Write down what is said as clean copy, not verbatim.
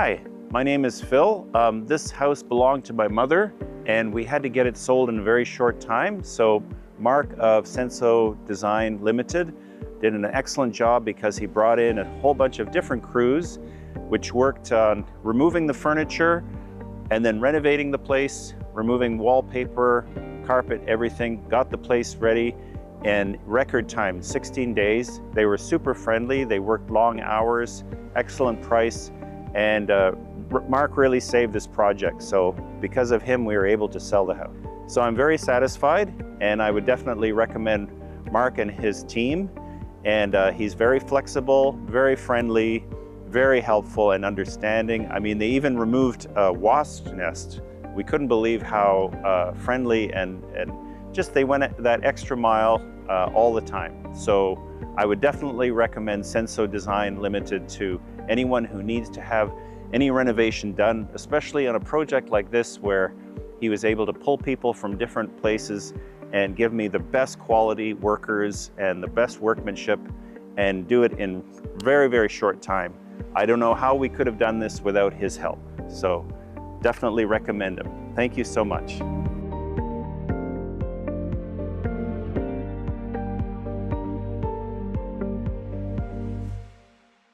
Hi, my name is Phil. This house belonged to my mother and we had to get it sold in a very short time. So Mark of Senso Design Limited did an excellent job because he brought in a whole bunch of different crews which worked on removing the furniture and then renovating the place, removing wallpaper, carpet, everything, got the place ready in record time, 16 days. They were super friendly, they worked long hours, excellent price, and Mark really saved this project. So because of him, we were able to sell the house. So I'm very satisfied, and I would definitely recommend Mark and his team. And he's very flexible, very friendly, very helpful and understanding. I mean, they even removed a wasp nest. We couldn't believe how friendly and just they went that extra mile all the time. So I would definitely recommend Senso Design Limited to anyone who needs to have any renovation done, especially on a project like this where he was able to pull people from different places and give me the best quality workers and the best workmanship and do it in very, very short time. I don't know how we could have done this without his help. So definitely recommend him. Thank you so much.